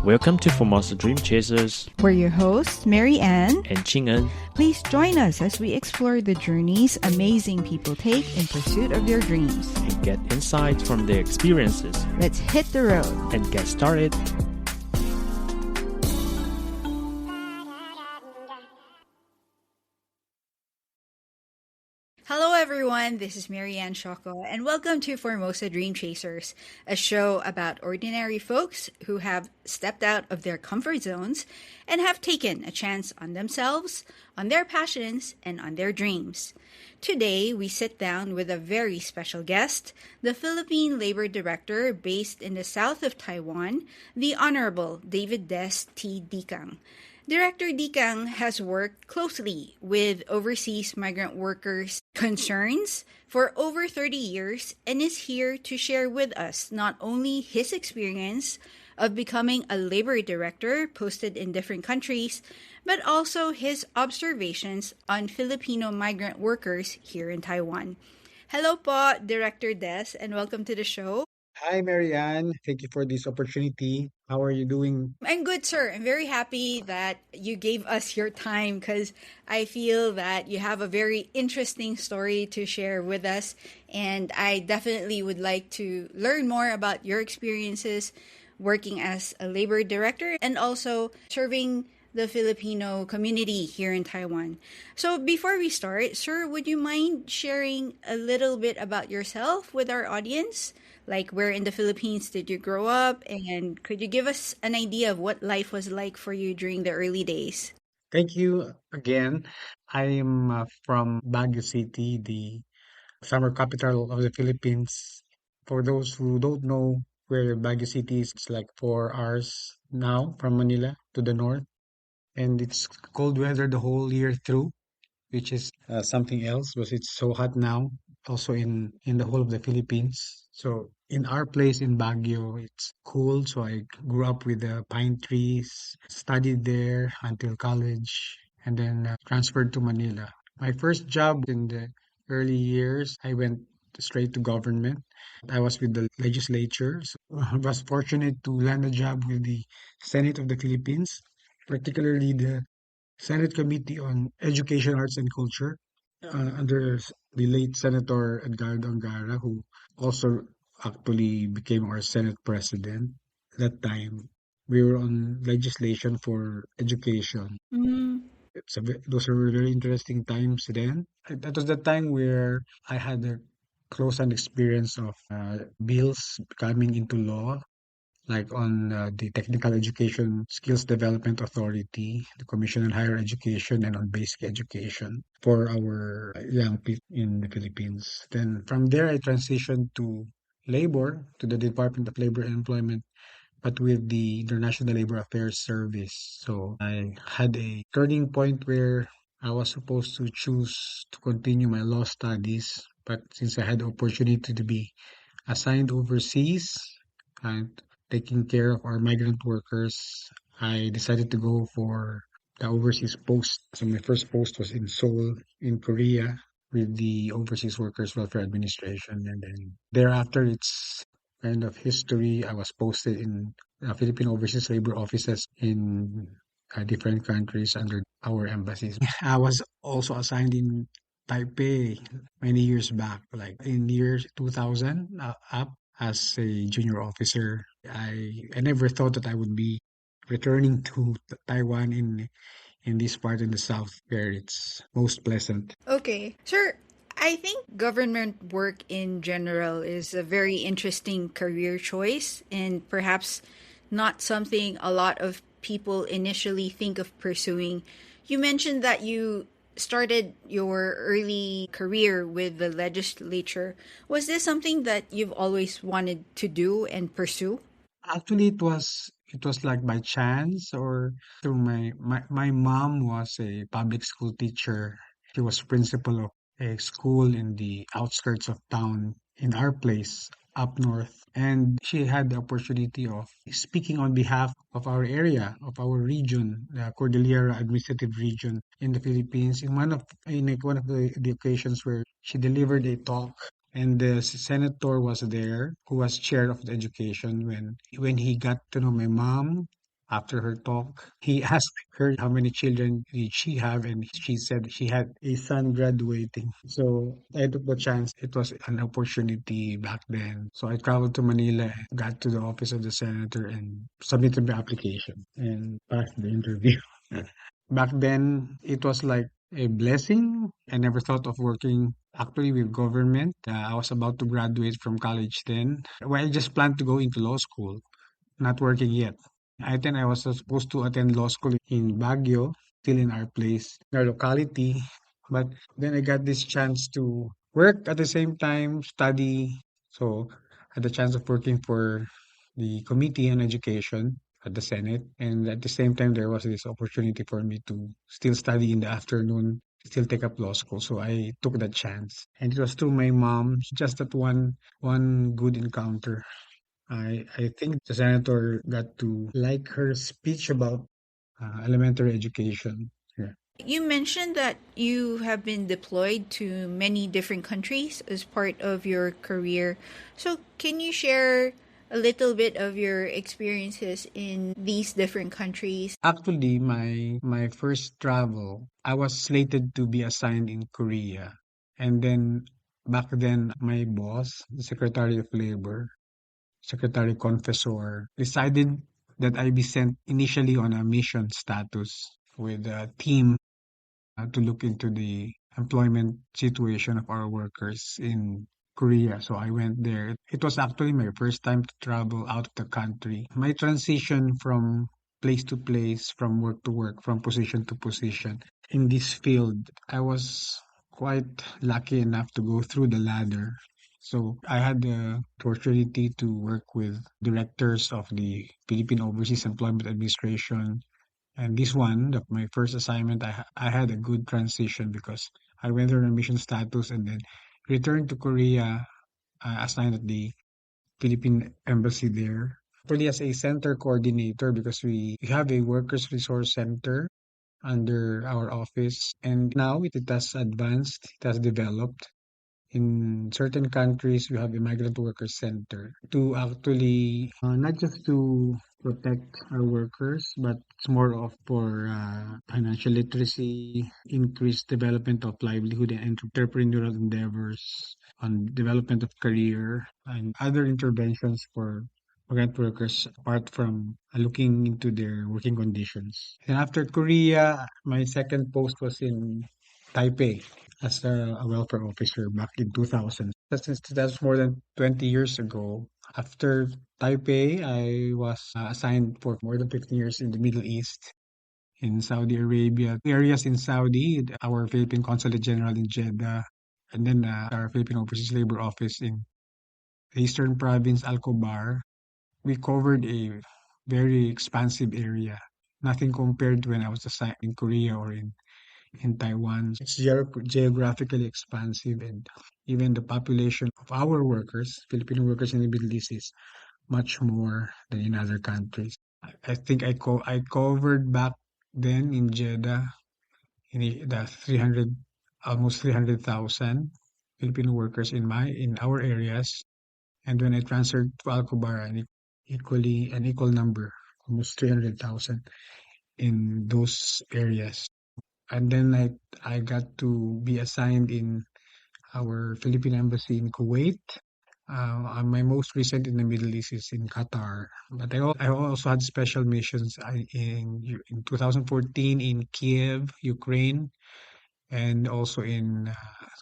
Welcome to Formosa Dream Chasers We're your hosts, Mary Ann. and Ching'en. Please join us as we explore the journeys amazing people take in pursuit of their dreams. And get insights from their experiences Let's hit the road. and get started. Hello, everyone. This is Mary Ann Shoko, and welcome to Formosa Dream Chasers, a show about ordinary folks who have stepped out of their comfort zones and have taken a chance on themselves, on their passions, and on their dreams. Today, we sit down with a very special guest, the Philippine Labor Director based in the south of Taiwan, the Honorable David Des T. Dicang. Director Dicang has worked closely with overseas migrant workers' concerns for over 30 years and is here to share with us not only his experience of becoming a labor director posted in different countries, but also his observations on Filipino migrant workers here in Taiwan. Hello po, Director Des, and welcome to the show. Hi, Marianne. Thank you for this opportunity. How are you doing? I'm good, sir. I'm very happy that you gave us your time because I feel that you have a very interesting story to share with us. And I definitely would like to learn more about your experiences working as a labor director and also serving the Filipino community here in Taiwan. So before we start, sir, would you mind sharing a little bit about yourself with our audience? Like, where in the Philippines did you grow up? And could you give us an idea of what life was like for you during the early days? Thank you again. I am from Baguio City, the summer capital of the Philippines. For those who don't know where Baguio City is, it's like 4 hours now from Manila to the north. And it's cold weather the whole year through, which is something else because it's so hot now, also in the whole of the Philippines. So in our place in Baguio, it's cool. So I grew up with the pine trees, studied there until college, and then transferred to Manila. My first job in the early years, I went straight to government. I was with the legislature. So I was fortunate to land a job with the Senate of the Philippines, particularly the Senate Committee on Education, Arts, and Culture under the late Senator Edgardo Angara, who also actually became our Senate President that time. We were on legislation for education. Mm, Those were very interesting times then. That was the time where I had a close-hand experience of bills coming into law like on the Technical Education Skills Development Authority, the Commission on Higher Education, and on Basic Education for our young people in the Philippines. Then from there, I transitioned to labor, to the Department of Labor and Employment, but with the International Labor Affairs Service. So I had a turning point where I was supposed to choose to continue my law studies, but since I had the opportunity to be assigned overseas and taking care of our migrant workers, I decided to go for the overseas post. So my first post was in Seoul, in Korea, with the Overseas Workers Welfare Administration. And then thereafter, it's kind of history. I was posted in Philippine Overseas Labor Offices in different countries under our embassies. I was also assigned in Taipei many years back, like in year 2000 up as a junior officer. I never thought that I would be returning to Taiwan in this part in the south where it's most pleasant. okay. Sir, I think government work in general is a very interesting career choice and perhaps not something a lot of people initially think of pursuing. You mentioned that you started your early career with the legislature. Was this something that you've always wanted to do and pursue? Actually, it was like by chance or through my mom was a public school teacher. She was principal of a school in the outskirts of town in our place up north. And she had the opportunity of speaking on behalf of our area, of our region, the Cordillera Administrative Region in the Philippines, in one of the occasions where she delivered a talk and the senator was there who was chair of the education when he got to know my mom After her talk, he asked her how many children did she have, and she said she had a son graduating. So I took the chance. It was an opportunity back then. So I traveled to Manila and got to the office of the senator and submitted my application and passed the interview. Back then, it was like a blessing. I never thought of working actually with government. I was about to graduate from college then. Well, I just planned to go into law school, not working yet. I was supposed to attend law school in Baguio, still in our place, in our locality. But then I got this chance to work at the same time, study. So I had the chance of working for the Committee on Education at the Senate. And at the same time, there was this opportunity for me to still study in the afternoon, still take up law school. So I took that chance. And it was through my mom, just that one good encounter. I think the senator got to like her speech about elementary education. Yeah. You mentioned that you have been deployed to many different countries as part of your career. So, can you share a little bit of your experiences in these different countries? Actually, my first travel, I was slated to be assigned in Korea. And then back then, my boss, the Secretary of Labor, Secretary Confessor, decided that I be sent initially on a mission status with a team to look into the employment situation of our workers in Korea. So I went there. It was actually my first time to travel out of the country. My transition from place to place, from work to work, from position to position in this field, I was quite lucky enough to go through the ladder. So I had the opportunity to work with directors of the Philippine Overseas Employment Administration, and this one, my first assignment, I had a good transition because I went on a mission status and then returned to Korea, assigned at the Philippine embassy there. Really as a center coordinator because we have a workers resource center under our office, and now it has advanced, it has developed. In certain countries, we have a migrant workers center to actually not just to protect our workers, but it's more of for financial literacy, increased development of livelihood and entrepreneurial endeavors, on development of career, and other interventions for migrant workers apart from looking into their working conditions. And after Korea, my second post was in Taipei as a welfare officer back in 2000. Since that's more than 20 years ago. After Taipei, I was assigned for more than 15 years in the Middle East, in Saudi Arabia, areas in Saudi, our Philippine Consulate General in Jeddah, and then our Philippine Overseas Labor Office in the Eastern Province, Al Khobar. We covered a very expansive area. Nothing compared to when I was assigned in Korea or in Taiwan. It's geographically expansive, and even the population of our workers, Filipino workers in the Middle East, is much more than in other countries. I think I covered back then in Jeddah in the 300, almost 300,000 Filipino workers in our areas, and when I transferred to Al Khobar, an equal number, almost 300,000 in those areas. And then I got to be assigned in our Philippine embassy in Kuwait. My most recent in the Middle East is in Qatar. But I also had special missions in 2014 in Kiev, Ukraine, and also in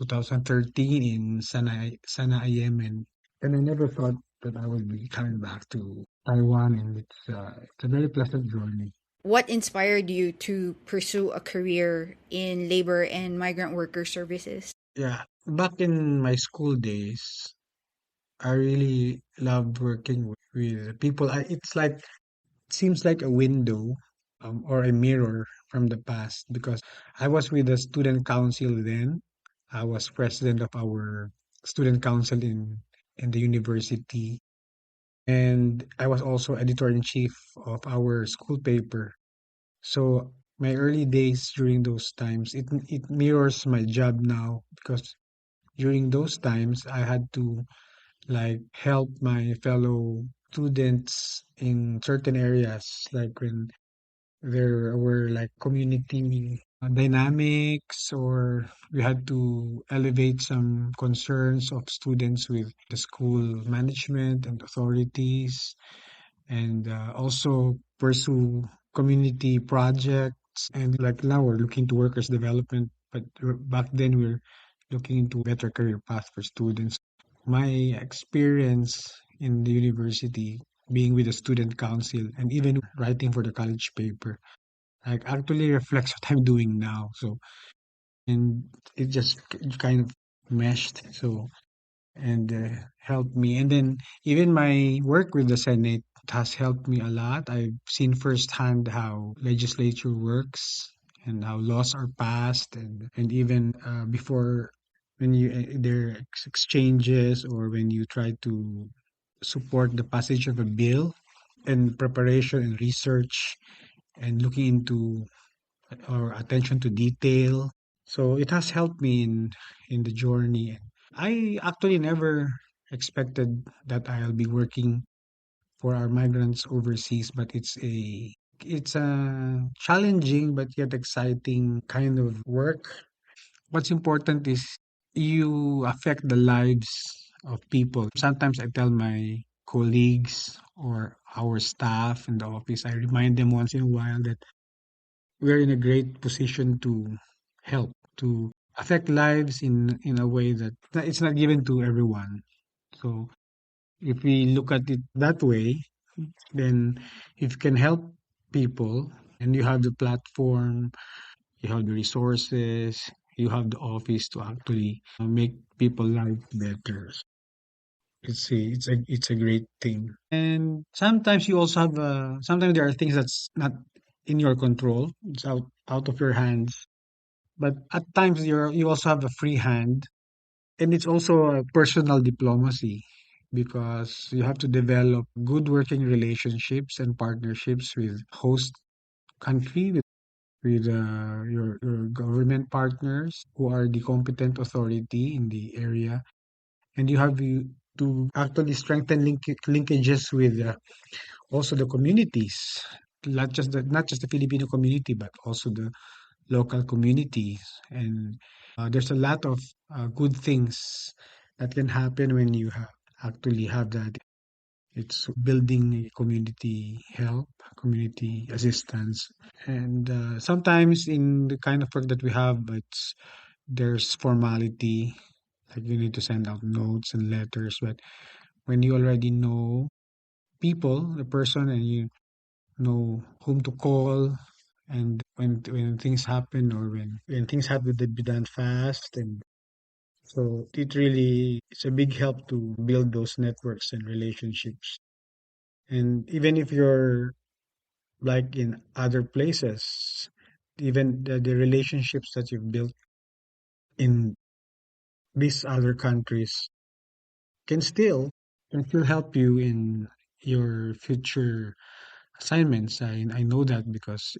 2013 in Sana'a, Yemen. And I never thought that I would be coming back to Taiwan, and it's a very pleasant journey. What inspired you to pursue a career in labor and migrant worker services? Yeah, back in my school days, I really loved working with people. It's like it seems like a window or a mirror from the past because I was with the student council then. I was president of our student council in the university, and I was also editor in chief of our school paper. So my early days during those times, it mirrors my job now because during those times I had to like help my fellow students in certain areas, like when there were like community dynamics, or we had to elevate some concerns of students with the school management and authorities, and also pursue community projects. And like now we're looking to workers development, but back then we're looking into better career path for students. My experience in the university, being with the student council and even writing for the college paper, like actually reflects what I'm doing now. So, and it just kind of meshed. So, and helped me. And then even my work with the Senate has helped me a lot. I've seen firsthand how legislature works and how laws are passed, and even before, when you there are exchanges, or when you try to support the passage of a bill, and preparation and research and looking into, or attention to detail. So it has helped me in the journey. I actually never expected that I'll be working for our migrants overseas, but it's a challenging but yet exciting kind of work. What's important is you affect the lives of people. Sometimes I tell my colleagues or our staff in the office, I remind them once in a while that we're in a great position to help, to affect lives in a way that it's not given to everyone. So if we look at it that way, then if you can help people and you have the platform, you have the resources, you have the office to actually make people life better. It's a great thing. And sometimes you also have sometimes there are things that's not in your control. It's out of your hands. But at times you also have a free hand, and it's also a personal diplomacy, because you have to develop good working relationships and partnerships with host country, with your government partners who are the competent authority in the area, and to actually strengthen linkages with also the communities, not just the Filipino community, but also the local communities. And there's a lot of good things that can happen when you actually have that. It's building a community help, community assistance. And sometimes in the kind of work that we have, there's formality, like you need to send out notes and letters. But when you already know the person, and you know whom to call, and when things happen, or when things have to be done fast, and so it's a big help to build those networks and relationships. And even if you're like in other places, even the relationships that you've built in these other countries can still can still help you in your future assignments. I know that, because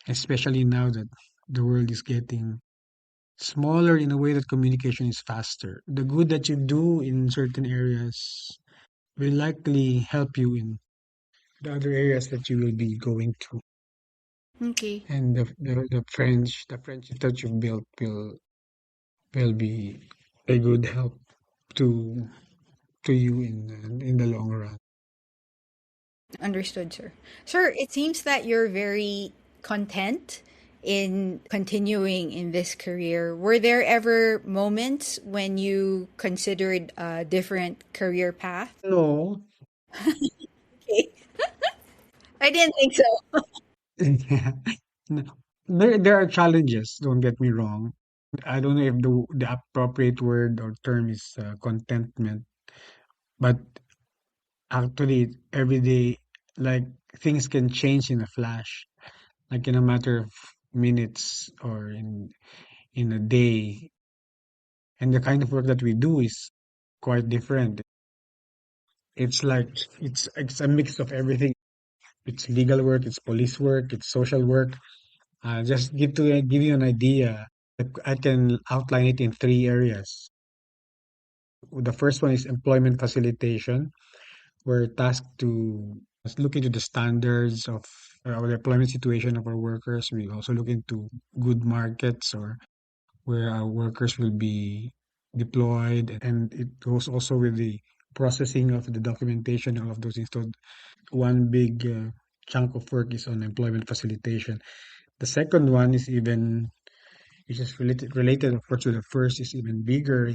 especially now that the world is getting smaller, in a way that communication is faster. The good that you do in certain areas will likely help you in the other areas that you will be going to. Okay. And the friendship that you've built will be a good help to you in the long run. Understood, sir. Sir, it seems that you're very content in continuing in this career. Were there ever moments when you considered a different career path? No. Okay. I didn't think so. No. There are challenges, don't get me wrong. I don't know if the appropriate word or term is contentment, but actually every day, like, things can change in a flash, like in a matter of minutes, or in a day. And the kind of work that we do is quite different. It's like it's a mix of everything. It's legal work, it's police work, it's social work. Just give you an idea. I can outline it in three areas. The first one is employment facilitation, we're tasked to look into the standards of the employment situation of our workers. We also look into good markets or where our workers will be deployed, and it goes also with the processing of the documentation and all of those things. So one big chunk of work is on employment facilitation. The second one is even, which is related of course to the first, is even bigger.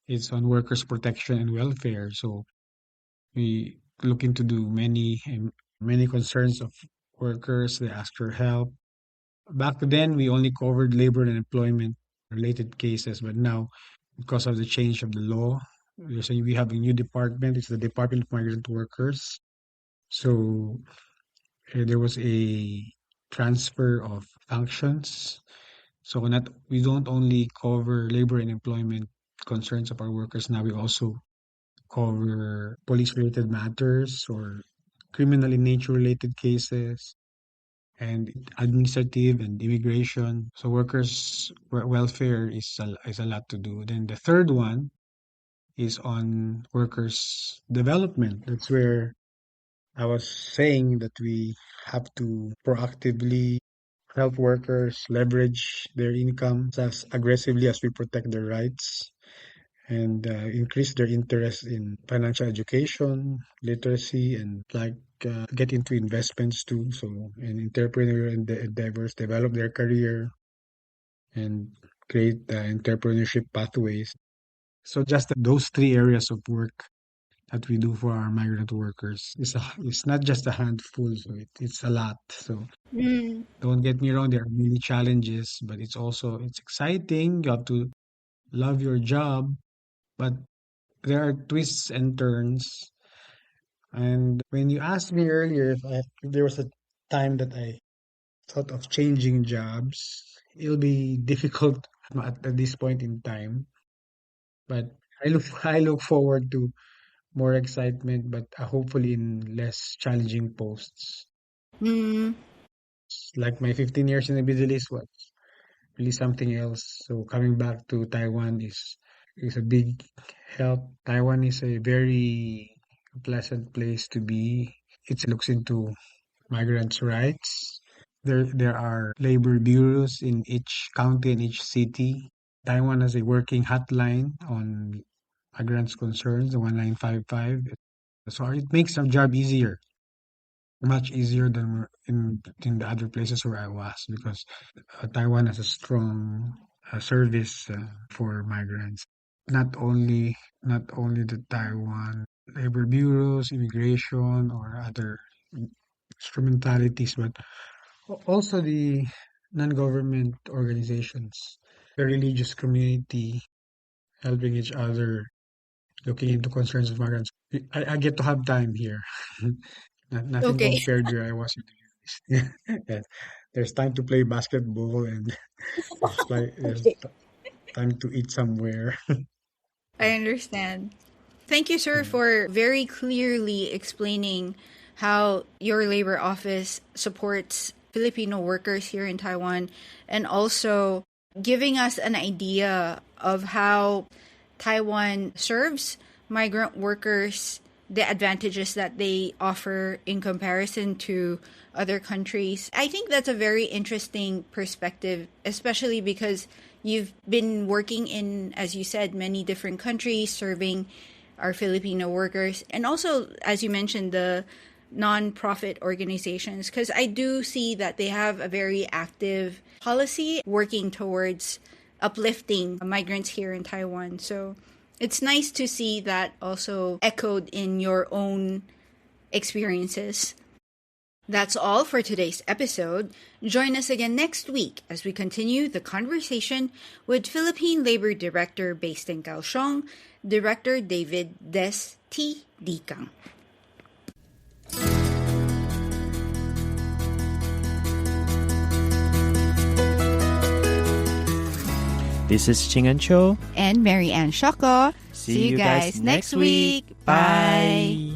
It's on workers protection and welfare. So we look into do many concerns of workers. They ask for help. Back then, we only covered labor and employment related cases, but now, because of the change of the law, we have a new department. It's the Department of Migrant Workers. So there was a transfer of functions. So not we don't only cover labor and employment concerns of our workers. Now we also cover police-related matters or criminal in nature related cases and administrative and immigration. So workers' welfare is a lot to do. Then the third one is on workers' development. That's where I was saying that we have to proactively help workers leverage their income as aggressively as we protect their rights and increase their interest in financial education, literacy, and get into investments too. So, and entrepreneurial endeavors, develop their career and create entrepreneurship pathways. So, just those three areas of work that we do for our migrant workers it's not just a handful, so it's a lot. So, Mm. don't get me wrong, there are many challenges, but it's exciting. You have to love your job, but there are twists and turns. And when you asked me earlier if there was a time that I thought of changing jobs, it'll be difficult at this point in time. But I look forward to more excitement, but hopefully in less challenging posts. Mm. Like my 15 years in the Middle East was really something else. So coming back to Taiwan is a big help. Taiwan is a very pleasant place to be. It looks into migrants' rights. There are labor bureaus in each county and each city. Taiwan has a working hotline on migrants' concerns, the 1955. So it makes our job easier, much easier than in the other places where I was, because Taiwan has a strong service for migrants. Not only the Taiwan labor bureaus, immigration, or other instrumentalities, but also the non-government organizations, the religious community, helping each other, looking into concerns of migrants. I get to have time here. Nothing Okay. compared where I was in the US. Yeah. There's time to play basketball and there's Okay. time to eat somewhere. I understand. Thank you, sir, for very clearly explaining how your labor office supports Filipino workers here in Taiwan and also giving us an idea of how Taiwan serves migrant workers, the advantages that they offer in comparison to other countries. I think that's a very interesting perspective, especially because you've been working in, as you said, many different countries, serving our Filipino workers, and also, as you mentioned, the non-profit organizations, because I do see that they have a very active policy working towards uplifting migrants here in Taiwan. So it's nice to see that also echoed in your own experiences. That's all for today's episode. Join us again next week as we continue the conversation with Philippine Labor Director based in Kaohsiung, Director David Des T. Dicang. This is Ching and Cho. And Mary Ann Shoko. See you guys next week. Bye.